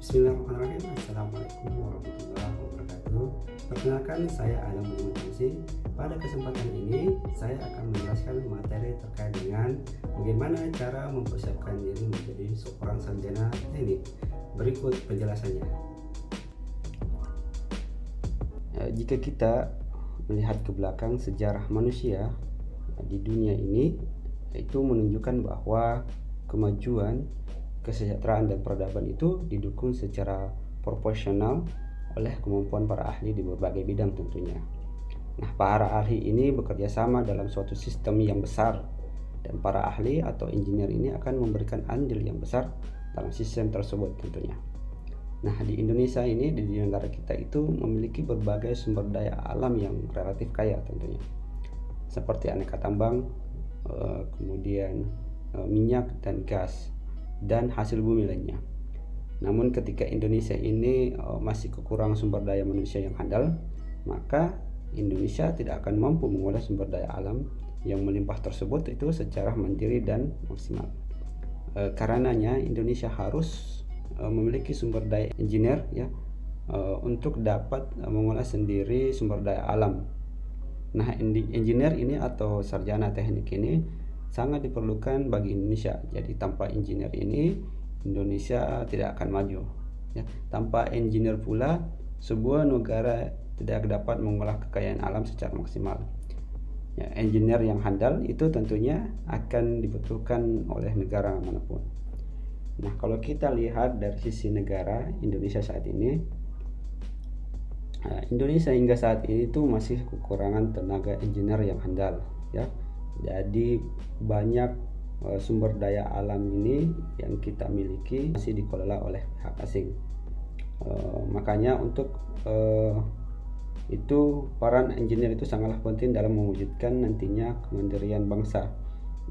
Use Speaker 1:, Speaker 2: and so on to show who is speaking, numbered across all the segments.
Speaker 1: Bismillahirrahmanirrahim. Assalamualaikum warahmatullahi wabarakatuh. Perkenalkan, saya Adam Budimansyah. Pada kesempatan ini saya akan menjelaskan materi terkait dengan bagaimana cara mempersiapkan diri menjadi seorang sarjana teknik. Berikut penjelasannya. Jika kita melihat ke belakang sejarah manusia di dunia ini, itu menunjukkan bahwa kemajuan, kesejahteraan dan peradaban itu didukung secara proporsional oleh kemampuan para ahli di berbagai bidang tentunya. Nah, para ahli ini bekerja sama dalam suatu sistem yang besar, dan para ahli atau engineer ini akan memberikan andil yang besar dalam sistem tersebut tentunya. Nah, di Indonesia ini, di negara kita itu memiliki berbagai sumber daya alam yang relatif kaya tentunya, seperti aneka tambang, kemudian minyak dan gas, dan hasil bumi lainnya. Namun ketika Indonesia ini masih kekurangan sumber daya manusia yang handal, maka Indonesia tidak akan mampu mengolah sumber daya alam yang melimpah tersebut itu secara mandiri dan maksimal. Karenanya Indonesia harus memiliki sumber daya engineer untuk dapat mengolah sendiri sumber daya alam. Nah, engineer ini atau sarjana teknik ini sangat diperlukan bagi Indonesia. Jadi tanpa engineer ini Indonesia tidak akan maju. Tanpa engineer pula sebuah negara tidak dapat mengolah kekayaan alam secara maksimal. Engineer yang handal itu tentunya akan dibutuhkan oleh negara manapun. Nah, kalau kita lihat dari sisi negara Indonesia saat ini, Indonesia hingga saat ini itu masih kekurangan tenaga engineer yang handal, ya. Jadi banyak sumber daya alam ini yang kita miliki masih dikelola oleh pihak asing. Makanya untuk itu peran engineer itu sangatlah penting dalam mewujudkan nantinya kemandirian bangsa.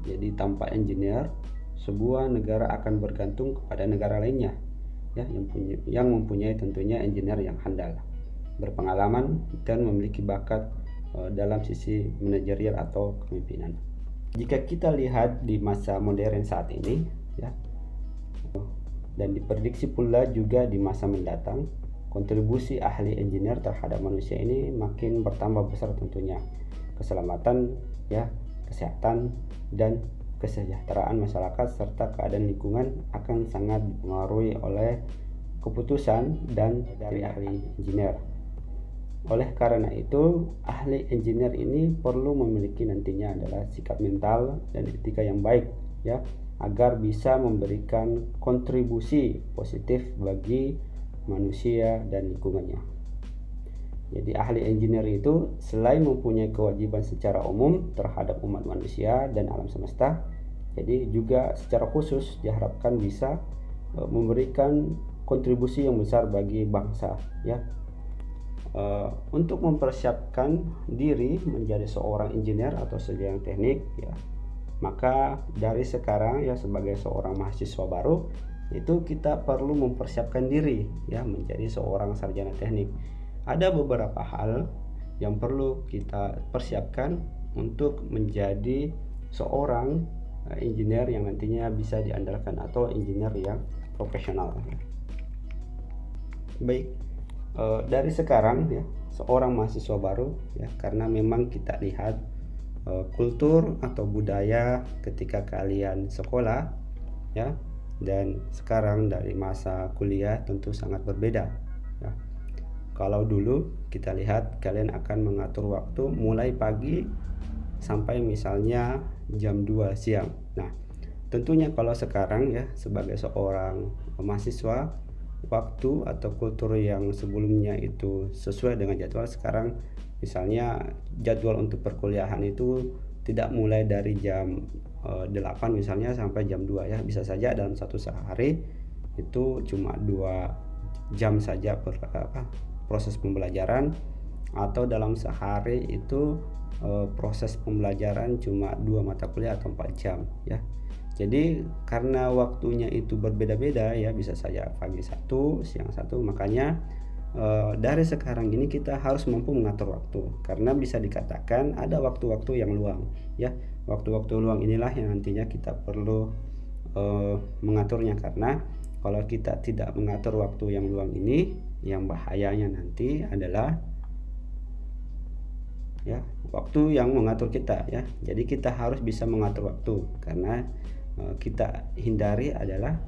Speaker 1: Jadi tanpa engineer, sebuah negara akan bergantung kepada negara lainnya, yang mempunyai tentunya engineer yang handal, berpengalaman dan memiliki bakat dalam sisi manajerial atau kepemimpinan. Jika kita lihat di masa modern saat ini, dan diprediksi pula juga di masa mendatang, kontribusi ahli engineer terhadap manusia ini makin bertambah besar tentunya. Keselamatan, kesehatan dan kesejahteraan masyarakat serta keadaan lingkungan akan sangat dipengaruhi oleh keputusan dan dari ahli engineer. Oleh karena itu, ahli engineer ini perlu memiliki nantinya adalah sikap mental dan etika yang baik, agar bisa memberikan kontribusi positif bagi manusia dan lingkungannya. Jadi ahli engineer itu selain mempunyai kewajiban secara umum terhadap umat manusia dan alam semesta, jadi juga secara khusus diharapkan bisa memberikan kontribusi yang besar bagi bangsa, untuk mempersiapkan diri menjadi seorang engineer atau sarjana teknik, maka dari sekarang sebagai seorang mahasiswa baru itu kita perlu mempersiapkan diri menjadi seorang sarjana teknik. Ada beberapa hal yang perlu kita persiapkan untuk menjadi seorang engineer yang nantinya bisa diandalkan atau engineer yang profesional. Baik, dari sekarang seorang mahasiswa baru, karena memang kita lihat kultur atau budaya ketika kalian sekolah dan sekarang dari masa kuliah tentu sangat berbeda. Kalau dulu kita lihat kalian akan mengatur waktu mulai pagi sampai misalnya jam 2 siang. Nah, tentunya kalau sekarang sebagai seorang mahasiswa, waktu atau kultur yang sebelumnya itu sesuai dengan jadwal, sekarang misalnya jadwal untuk perkuliahan itu tidak mulai dari jam 8 misalnya sampai jam 2, bisa saja dalam satu sehari itu cuma 2 jam saja proses pembelajaran, atau dalam sehari itu proses pembelajaran cuma 2 mata kuliah atau 4 jam. Jadi karena waktunya itu berbeda-beda, bisa saja pagi 1, siang 1, makanya dari sekarang ini kita harus mampu mengatur waktu, karena bisa dikatakan ada waktu-waktu yang luang. Waktu-waktu luang inilah yang nantinya kita perlu mengaturnya, karena kalau kita tidak mengatur waktu yang luang ini, yang bahayanya nanti adalah ya waktu yang mengatur kita ya. Jadi kita harus bisa mengatur waktu, karena kita hindari adalah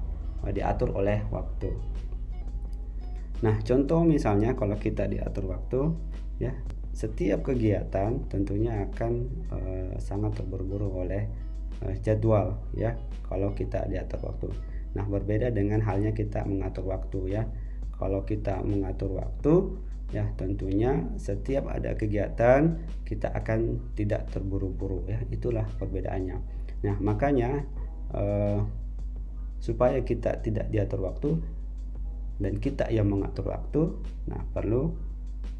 Speaker 1: diatur oleh waktu. Nah, contoh misalnya kalau kita diatur waktu ya, setiap kegiatan tentunya akan sangat terburu-buru oleh jadwal ya kalau kita diatur waktu. Nah, berbeda dengan halnya kita mengatur waktu ya. Kalau kita mengatur waktu ya, tentunya setiap ada kegiatan kita akan tidak terburu-buru ya. Itulah perbedaannya. Nah, makanya supaya kita tidak diatur waktu dan kita yang mengatur waktu, nah perlu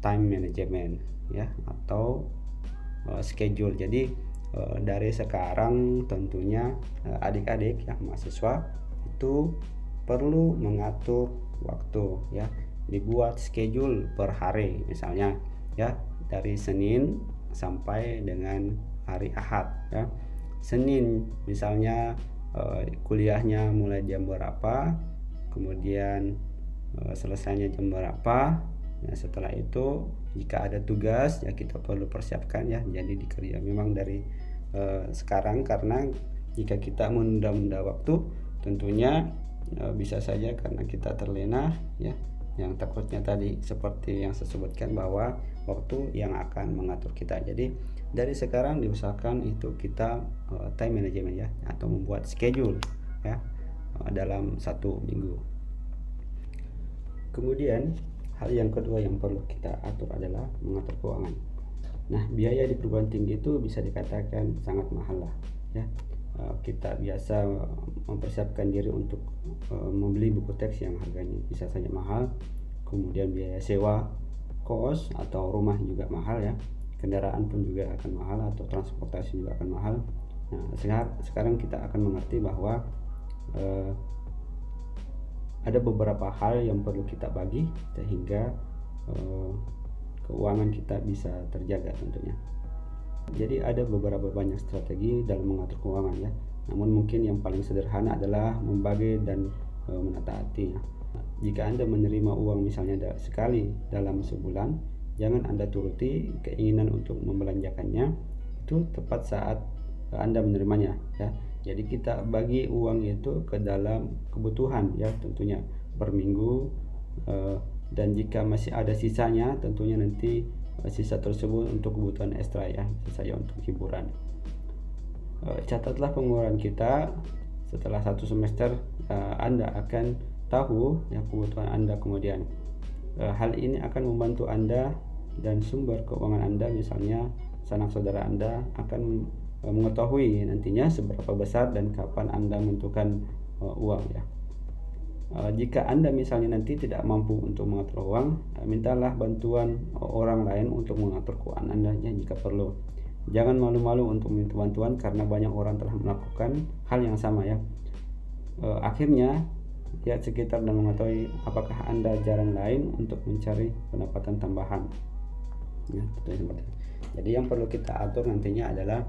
Speaker 1: time management ya, atau schedule. Jadi dari sekarang tentunya adik-adik yang mahasiswa itu perlu mengatur waktu ya, dibuat schedule per hari misalnya ya, dari Senin sampai dengan hari Ahad ya. Senin misalnya kuliahnya mulai jam berapa, kemudian selesainya jam berapa. Nah, setelah itu jika ada tugas ya kita perlu persiapkan ya, jadi dikerja memang dari sekarang, karena jika kita menunda-nunda waktu tentunya bisa saja karena kita terlena ya, yang takutnya tadi seperti yang saya sebutkan bahwa waktu yang akan mengatur kita. Jadi dari sekarang diusahakan itu kita time management ya, atau membuat schedule ya dalam 1 minggu. Kemudian hal yang kedua yang perlu kita atur adalah mengatur keuangan. Nah, biaya di perguruan tinggi itu bisa dikatakan sangat mahal lah ya. Kita biasa mempersiapkan diri untuk membeli buku teks yang harganya bisa saja mahal, kemudian biaya sewa kos atau rumah juga mahal ya, kendaraan pun juga akan mahal, atau transportasi juga akan mahal. Nah, sekarang kita akan mengerti bahwa ada beberapa hal yang perlu kita bagi sehingga keuangan kita bisa terjaga tentunya. Jadi ada beberapa banyak strategi dalam mengatur keuangan ya. Namun mungkin yang paling sederhana adalah membagi dan menataati. Jika Anda menerima uang misalnya sekali dalam sebulan, jangan Anda turuti keinginan untuk membelanjakannya itu tepat saat Anda menerimanya ya. Jadi kita bagi uang itu ke dalam kebutuhan ya, tentunya per minggu, dan jika masih ada sisanya tentunya nanti sisa tersebut untuk kebutuhan ekstra ya, saya untuk hiburan. Catatlah pengeluaran kita. Setelah 1 semester Anda akan tahu ya kebutuhan Anda kemudian. Hal ini akan membantu Anda dan sumber keuangan Anda, misalnya sanak saudara Anda akan mengetahui nantinya seberapa besar dan kapan Anda membutuhkan uang ya. Jika Anda misalnya nanti tidak mampu untuk mengatur uang, mintalah bantuan orang lain untuk mengatur keuangan Anda ya, jika perlu. Jangan malu-malu untuk minta bantuan, karena banyak orang telah melakukan hal yang sama ya. Akhirnya lihat sekitar dan mengetahui apakah Anda jalan lain untuk mencari pendapatan tambahan ya, seperti itu. Jadi yang perlu kita atur nantinya adalah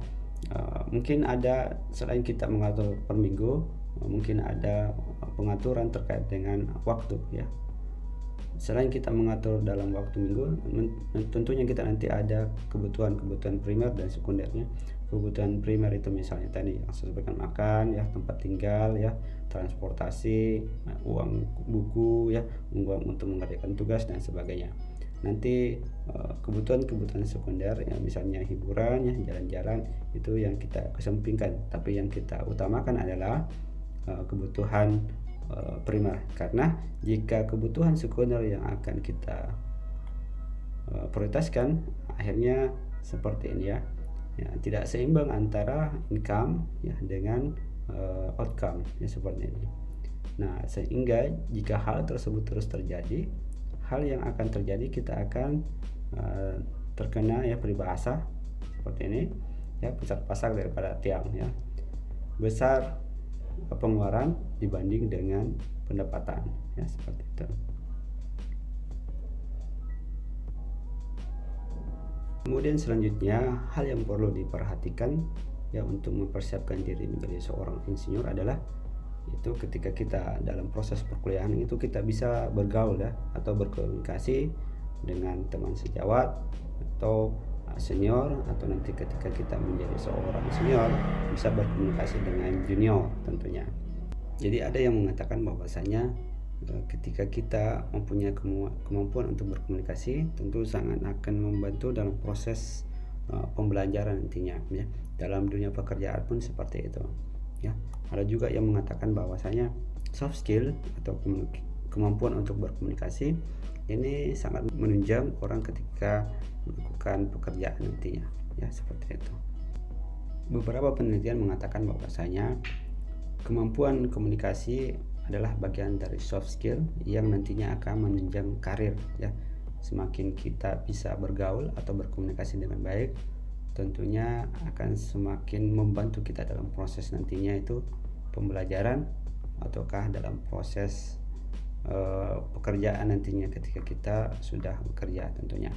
Speaker 1: mungkin ada, selain kita mengatur per minggu, mungkin ada pengaturan terkait dengan waktu ya. Selain kita mengatur dalam waktu minggu, tentunya kita nanti ada kebutuhan primer dan sekundernya. Kebutuhan primer itu misalnya tadi yang saya sebutkan, makan ya, tempat tinggal ya, transportasi, uang buku ya, uang untuk mengerjakan tugas dan sebagainya. Nanti kebutuhan sekunder ya, misalnya hiburan ya, jalan-jalan, itu yang kita kesampingkan, tapi yang kita utamakan adalah kebutuhan primer. Karena jika kebutuhan sekunder yang akan kita prioritaskan, akhirnya seperti ini ya, tidak seimbang antara income ya dengan outcome ya, seperti ini. Nah, sehingga jika hal tersebut terus terjadi, hal yang akan terjadi, kita akan terkena ya peribahasa seperti ini ya, besar pasak daripada tiang ya, besar pengeluaran dibanding dengan pendapatan ya, seperti itu. Kemudian selanjutnya, hal yang perlu diperhatikan ya untuk mempersiapkan diri menjadi seorang insinyur adalah itu ketika kita dalam proses perkuliahan itu kita bisa bergaul ya, atau berkomunikasi dengan teman sejawat atau senior, atau nanti ketika kita menjadi seorang senior bisa berkomunikasi dengan junior tentunya. Jadi ada yang mengatakan bahwasanya ketika kita mempunyai kemampuan untuk berkomunikasi, tentu sangat akan membantu dalam proses pembelajaran nantinya ya. Dalam dunia pekerjaan pun seperti itu ya. Ada juga yang mengatakan bahwasanya soft skill atau kemampuan untuk berkomunikasi ini sangat menunjang orang ketika melakukan pekerjaan nantinya ya, seperti itu. Beberapa penelitian mengatakan bahwasanya kemampuan komunikasi adalah bagian dari soft skill yang nantinya akan menunjang karir ya. Semakin kita bisa bergaul atau berkomunikasi dengan baik, tentunya akan semakin membantu kita dalam proses nantinya itu pembelajaran ataukah dalam proses pekerjaan nantinya ketika kita sudah bekerja tentunya.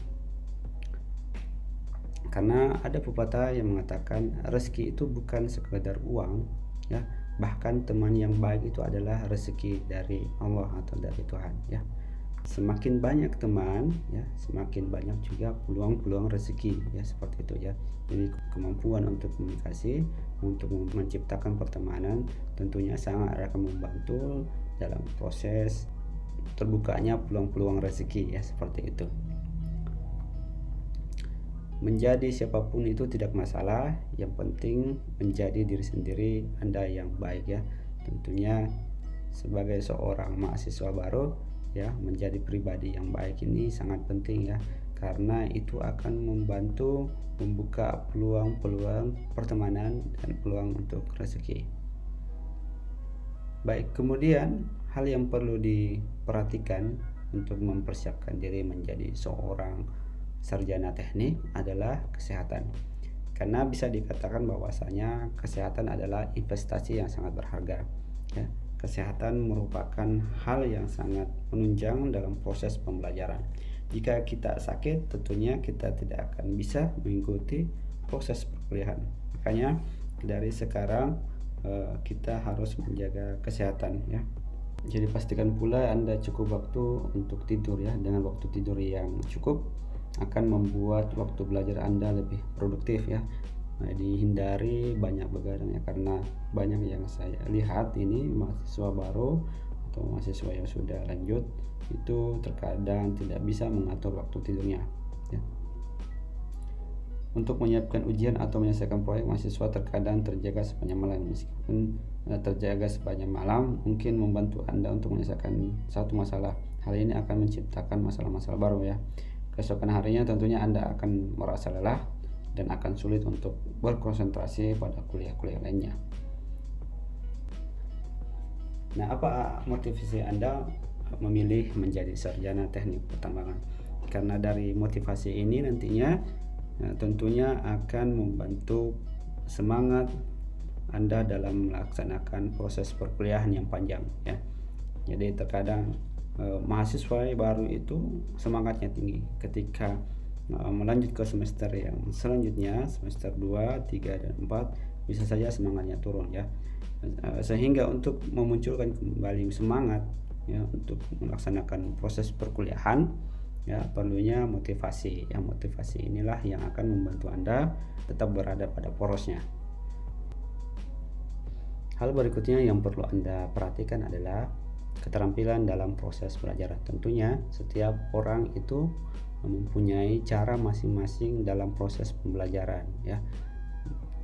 Speaker 1: Karena ada pepatah yang mengatakan rezeki itu bukan sekedar uang ya, bahkan teman yang baik itu adalah rezeki dari Allah atau dari Tuhan ya. Semakin banyak teman ya, semakin banyak juga peluang-peluang rezeki ya, seperti itu ya. Jadi kemampuan untuk komunikasi, untuk menciptakan pertemanan tentunya sangat akan membantu dalam proses terbukanya peluang-peluang rezeki ya, seperti itu. Menjadi siapapun itu tidak masalah, yang penting menjadi diri sendiri Anda yang baik ya. Tentunya sebagai seorang mahasiswa baru ya, menjadi pribadi yang baik ini sangat penting ya, karena itu akan membantu membuka peluang-peluang pertemanan dan peluang untuk rezeki. Baik, kemudian hal yang perlu diperhatikan untuk mempersiapkan diri menjadi seorang sarjana teknik adalah kesehatan. Karena bisa dikatakan bahwasanya kesehatan adalah investasi yang sangat berharga ya. Kesehatan merupakan hal yang sangat menunjang dalam proses pembelajaran. Jika kita sakit, tentunya kita tidak akan bisa mengikuti proses perkuliahan. Makanya dari sekarang kita harus menjaga kesehatan ya. Jadi pastikan pula Anda cukup waktu untuk tidur ya. Dengan waktu tidur yang cukup akan membuat waktu belajar Anda lebih produktif ya. Nah, dihindari banyak begadang ya, karena banyak yang saya lihat ini mahasiswa baru atau mahasiswa yang sudah lanjut itu terkadang tidak bisa mengatur waktu tidurnya ya. Untuk menyiapkan ujian atau menyelesaikan proyek, mahasiswa terkadang terjaga sepanjang malam. Meskipun terjaga sepanjang malam mungkin membantu Anda untuk menyelesaikan satu masalah. Hal ini akan menciptakan masalah-masalah baru ya. Keesokan harinya tentunya Anda akan merasa lelah dan akan sulit untuk berkonsentrasi pada kuliah-kuliah lainnya. Nah, apa motivasi Anda memilih menjadi sarjana teknik pertambangan? Karena dari motivasi ini nantinya tentunya akan membantu semangat Anda dalam melaksanakan proses perkuliahan yang panjang ya. Jadi terkadang mahasiswa baru itu semangatnya tinggi ketika melanjut ke semester yang selanjutnya, semester 2, 3, dan 4 bisa saja semangatnya turun ya. Sehingga untuk memunculkan kembali semangat ya untuk melaksanakan proses perkuliahan ya, perlunya motivasi. Ya, motivasi inilah yang akan membantu Anda tetap berada pada porosnya. Hal berikutnya yang perlu Anda perhatikan adalah keterampilan dalam proses belajar. Tentunya setiap orang itu mempunyai cara masing-masing dalam proses pembelajaran ya.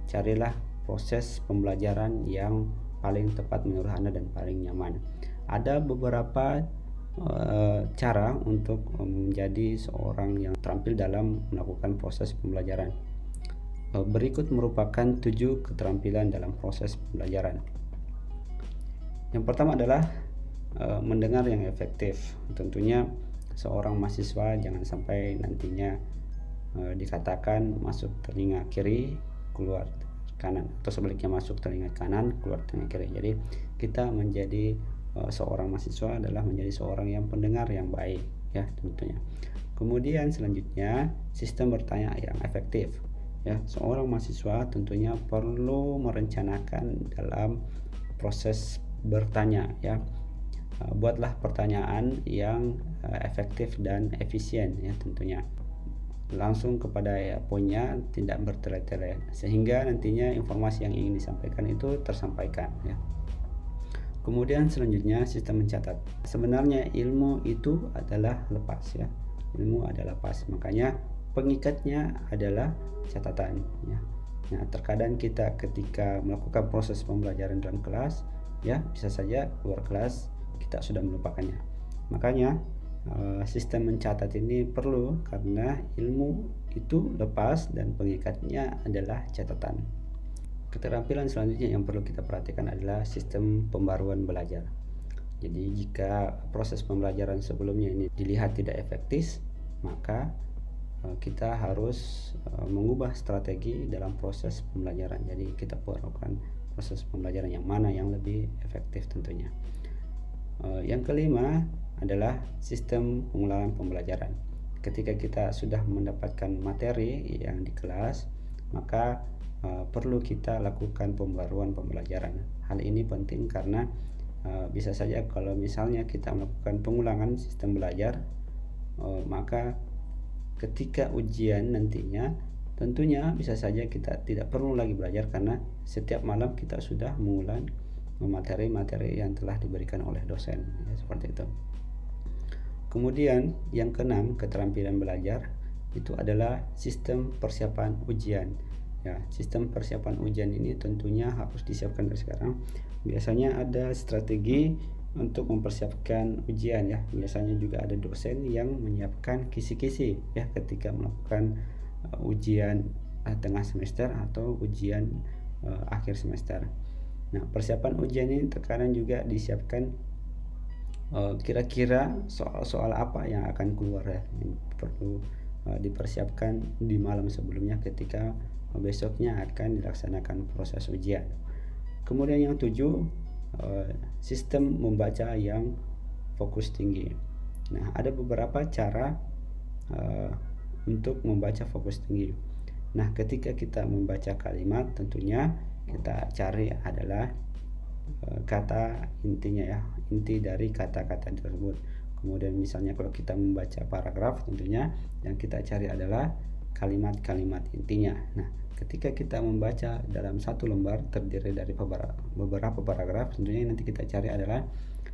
Speaker 1: Carilah proses pembelajaran yang paling tepat menurut Anda dan paling nyaman. Ada beberapa cara untuk menjadi seorang yang terampil dalam melakukan proses pembelajaran. Berikut merupakan 7 keterampilan dalam proses pembelajaran. Yang pertama adalah mendengar yang efektif. Tentunya seorang mahasiswa jangan sampai nantinya dikatakan masuk telinga kiri keluar kanan, atau sebaliknya masuk telinga kanan keluar telinga kiri. Jadi kita menjadi seorang mahasiswa adalah menjadi seorang yang pendengar yang baik ya tentunya. Kemudian selanjutnya sistem bertanya yang efektif ya. Seorang mahasiswa tentunya perlu merencanakan dalam proses bertanya ya. Buatlah pertanyaan yang efektif dan efisien ya tentunya. Langsung kepada poinnya, tidak bertele-tele, sehingga nantinya informasi yang ingin disampaikan itu tersampaikan ya. Kemudian selanjutnya sistem mencatat. Sebenarnya ilmu itu adalah lepas ya. Ilmu adalah lepas, makanya pengikatnya adalah catatan ya. Nah, terkadang kita ketika melakukan proses pembelajaran dalam kelas ya, bisa saja keluar kelas kita sudah melupakannya. Makanya sistem mencatat ini perlu karena ilmu itu lepas dan pengikatnya adalah catatan. Keterampilan selanjutnya yang perlu kita perhatikan adalah sistem pembaruan belajar. Jadi jika proses pembelajaran sebelumnya ini dilihat tidak efektif, maka kita harus mengubah strategi dalam proses pembelajaran. Jadi kita perlukan proses pembelajaran yang mana yang lebih efektif tentunya. Yang kelima adalah sistem pengulangan pembelajaran. Ketika kita sudah mendapatkan materi yang di kelas, maka perlu kita lakukan pembaruan pembelajaran. Hal ini penting karena bisa saja kalau misalnya kita melakukan pengulangan sistem belajar, maka ketika ujian nantinya tentunya bisa saja kita tidak perlu lagi belajar karena setiap malam kita sudah mengulang materi-materi yang telah diberikan oleh dosen ya, seperti itu. Kemudian yang keenam, keterampilan belajar itu adalah sistem persiapan ujian ya. Sistem persiapan ujian ini tentunya harus disiapkan dari sekarang. Biasanya ada strategi untuk mempersiapkan ujian ya. Biasanya juga ada dosen yang menyiapkan kisi-kisi ya ketika melakukan ujian tengah semester atau ujian akhir semester. Nah, persiapan ujian ini terkadang juga disiapkan kira-kira soal-soal apa yang akan keluar ya, yang perlu dipersiapkan di malam sebelumnya ketika besoknya akan dilaksanakan proses ujian. Kemudian yang 7, sistem membaca yang fokus tinggi. Nah, ada beberapa cara untuk membaca fokus tinggi. Nah, ketika kita membaca kalimat, tentunya kita cari adalah kata intinya ya, inti dari kata-kata tersebut. Kemudian misalnya kalau kita membaca paragraf, tentunya yang kita cari adalah kalimat-kalimat intinya. Nah, ketika kita membaca dalam satu lembar terdiri dari beberapa paragraf, tentunya nanti kita cari adalah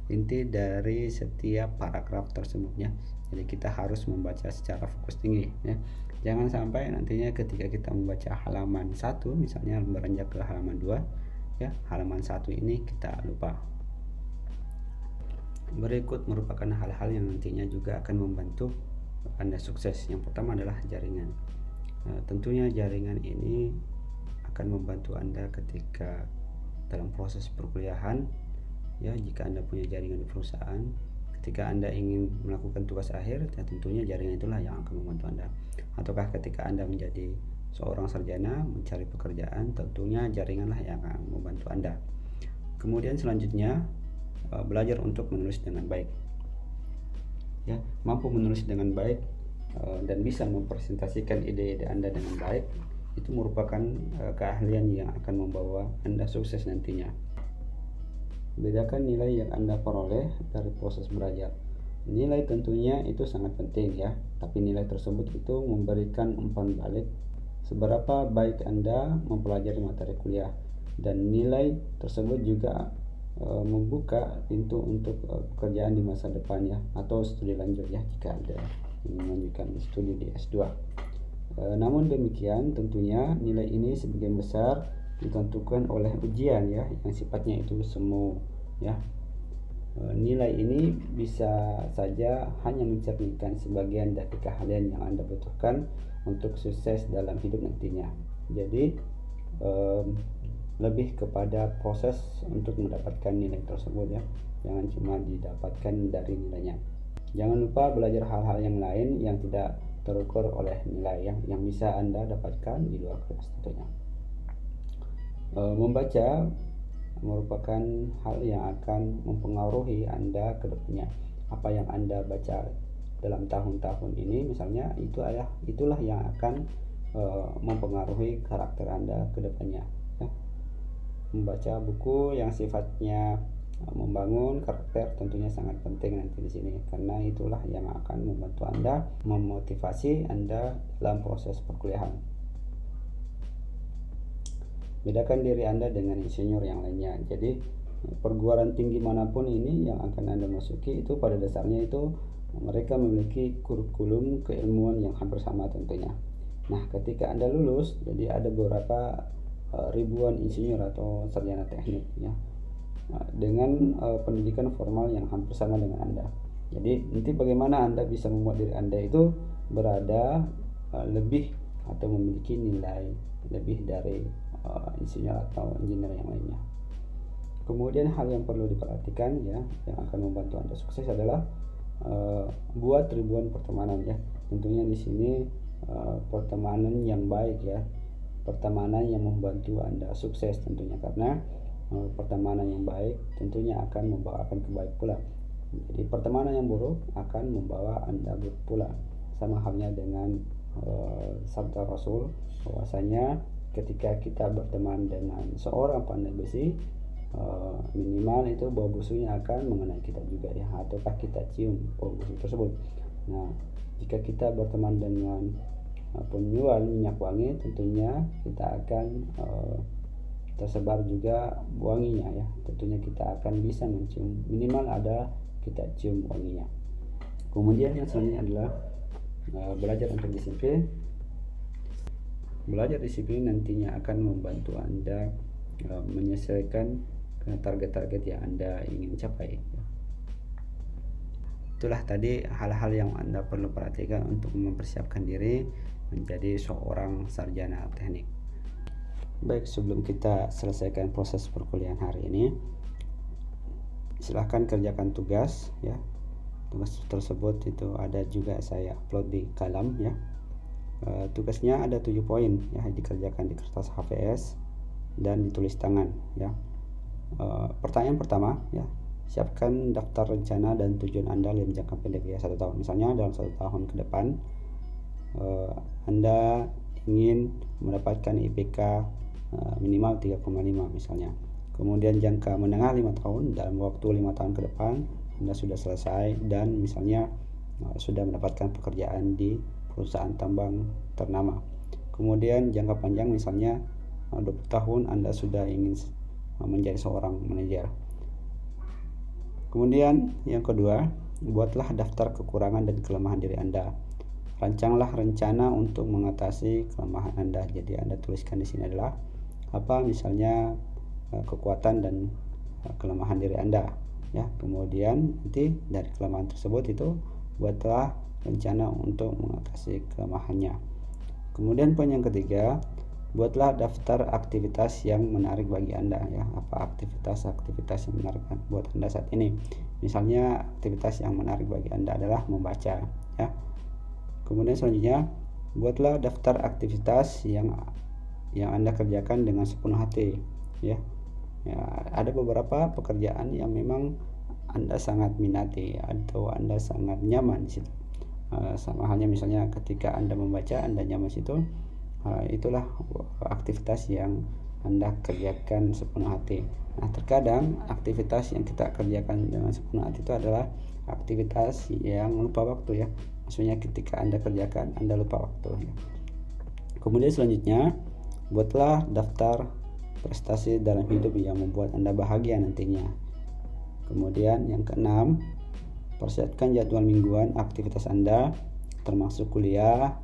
Speaker 1: inti dari setiap paragraf tersebut ya. Jadi kita harus membaca secara fokus tinggi ya. Jangan sampai nantinya ketika kita membaca halaman 1, misalnya beranjak ke halaman 2 ya, halaman 1 ini kita lupa. Berikut merupakan hal-hal yang nantinya juga akan membantu Anda sukses. Yang pertama adalah jaringan. Tentunya jaringan ini akan membantu Anda ketika dalam proses perkuliahan ya. Jika Anda punya jaringan di perusahaan, ketika Anda ingin melakukan tugas akhir ya, tentunya jaringan itulah yang akan membantu Anda. Ataukah ketika Anda menjadi seorang sarjana mencari pekerjaan, tentunya jaringanlah yang akan membantu Anda. Kemudian selanjutnya belajar untuk menulis dengan baik ya. Mampu menulis dengan baik dan bisa mempresentasikan ide-ide Anda dengan baik, itu merupakan keahlian yang akan membawa Anda sukses nantinya. Bedakan nilai yang Anda peroleh dari proses belajar. Nilai tentunya itu sangat penting ya, tapi nilai tersebut itu memberikan umpan balik seberapa baik Anda mempelajari materi kuliah, dan nilai tersebut juga membuka pintu untuk pekerjaan di masa depan ya, atau studi lanjut ya jika Anda ingin melanjutkan studi di S2. Namun demikian tentunya nilai ini sebagian besar ditentukan oleh ujian ya, yang sifatnya itu semu ya. Nilai ini bisa saja hanya mencerminkan sebagian dari keahlian yang Anda butuhkan untuk sukses dalam hidup nantinya. Jadi lebih kepada proses untuk mendapatkan nilai tersebut ya, jangan cuma didapatkan dari nilainya. Jangan lupa belajar hal-hal yang lain yang tidak terukur oleh nilai yang bisa Anda dapatkan di luar kelas tentunya. Membaca merupakan hal yang akan mempengaruhi Anda ke depannya. Apa yang Anda baca dalam tahun-tahun ini misalnya, itulah yang akan mempengaruhi karakter Anda ke depannya ya. Membaca buku yang sifatnya membangun karakter tentunya sangat penting nanti di sini, karena itulah yang akan membantu Anda, memotivasi Anda dalam proses perkuliahan. Bedakan diri Anda dengan insinyur yang lainnya. Jadi perguruan tinggi manapun ini yang akan Anda masuki, itu pada dasarnya itu mereka memiliki kurikulum keilmuan yang hampir sama tentunya. Nah, ketika Anda lulus, jadi ada beberapa ribuan insinyur atau sarjana teknik ya, dengan pendidikan formal yang hampir sama dengan Anda. Jadi nanti bagaimana Anda bisa membuat diri Anda itu berada lebih atau memiliki nilai lebih dari insinyur atau engineer yang lainnya. Kemudian hal yang perlu diperhatikan ya, yang akan membantu Anda sukses adalah buat ribuan pertemanan ya. Tentunya di sini pertemanan yang baik ya, pertemanan yang membantu Anda sukses tentunya, karena pertemanan yang baik tentunya akan membawakan kebaik pula. Jadi pertemanan yang buruk akan membawa Anda buruk pula. Sama halnya dengan sabda Rasul bahwasanya ketika kita berteman dengan seorang pandai besi, minimal itu bau busuknya akan mengenai kita juga ya, ataukah kita cium bau busuk tersebut. Nah, jika kita berteman dengan penjual minyak wangi, tentunya kita akan tersebar juga wanginya ya. Tentunya kita akan bisa mencium, minimal ada kita cium wanginya. Kemudian yang selanjutnya adalah belajar untuk disiplin. Belajar disiplin nantinya akan membantu Anda menyelesaikan target-target yang Anda ingin capai. Itulah tadi hal-hal yang Anda perlu perhatikan untuk mempersiapkan diri menjadi seorang sarjana teknik. Baik, sebelum kita selesaikan proses perkuliahan hari ini, silahkan kerjakan tugas ya. Tugas tersebut itu ada juga saya upload di Kalam ya. Tugasnya ada 7 poin ya, dikerjakan di kertas HVS dan ditulis tangan ya. Pertanyaan pertama ya, siapkan daftar rencana dan tujuan Anda dalam jangka pendek ya, 1 tahun. Misalnya dalam 1 tahun ke depan Anda ingin mendapatkan IPK minimal 3,5 misalnya. Kemudian jangka menengah 5 tahun, dalam waktu 5 tahun ke depan Anda sudah selesai dan misalnya sudah mendapatkan pekerjaan di perusahaan tambang ternama. Kemudian jangka panjang misalnya 20 tahun Anda sudah ingin menjadi seorang manajer. Kemudian yang kedua, buatlah daftar kekurangan dan kelemahan diri Anda. Rancanglah rencana untuk mengatasi kelemahan Anda. Jadi Anda tuliskan di sini adalah apa misalnya kekuatan dan kelemahan diri Anda ya. Kemudian nanti dari kelemahan tersebut itu buatlah rencana untuk mengatasi kelemahannya. Kemudian poin yang ketiga, buatlah daftar aktivitas yang menarik bagi Anda ya. Apa aktivitas yang menarik buat Anda saat ini? Misalnya aktivitas yang menarik bagi Anda adalah membaca ya. Kemudian selanjutnya, buatlah daftar aktivitas yang Anda kerjakan dengan sepenuh hati ya. Ada beberapa pekerjaan yang memang Anda sangat minati atau Anda sangat nyaman di situ. Sama halnya misalnya ketika Anda membaca, Anda nyaman situ. Itulah aktivitas yang Anda kerjakan sepenuh hati. Nah, terkadang aktivitas yang kita kerjakan dengan sepenuh hati itu adalah aktivitas yang lupa waktu ya. Maksudnya ketika Anda kerjakan, Anda lupa waktu ya. Kemudian selanjutnya, buatlah daftar prestasi dalam hidup yang membuat Anda bahagia nantinya. Kemudian yang keenam, persiapkan jadwal mingguan aktivitas Anda, termasuk kuliah,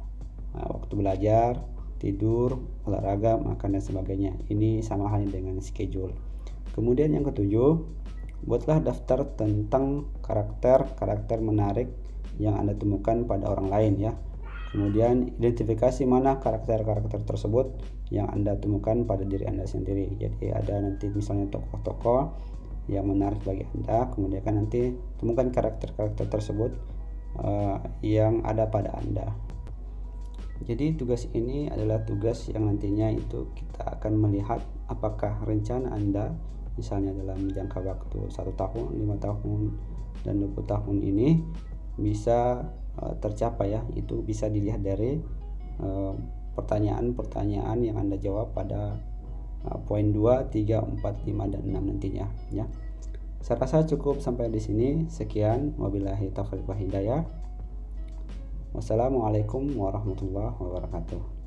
Speaker 1: waktu belajar, tidur, olahraga, makan dan sebagainya. Ini sama halnya dengan schedule. Kemudian yang ketujuh, buatlah daftar tentang karakter menarik yang Anda temukan pada orang lain ya. Kemudian identifikasi mana karakter-karakter tersebut yang Anda temukan pada diri Anda sendiri. Jadi ada nanti misalnya tokoh-tokoh yang menarik bagi Anda, kemudian kan nanti temukan karakter-karakter tersebut yang ada pada Anda. Jadi tugas ini adalah tugas yang nantinya itu kita akan melihat apakah rencana Anda misalnya dalam jangka waktu 1 tahun, 5 tahun, dan 20 tahun ini bisa tercapai ya. Itu bisa dilihat dari pertanyaan-pertanyaan yang Anda jawab pada poin 2, 3, 4, 5, dan 6 nantinya ya. Saya rasa cukup sampai di sini. Sekian, wabillahi taufiq wal hidayah. Wassalamualaikum warahmatullahi wabarakatuh.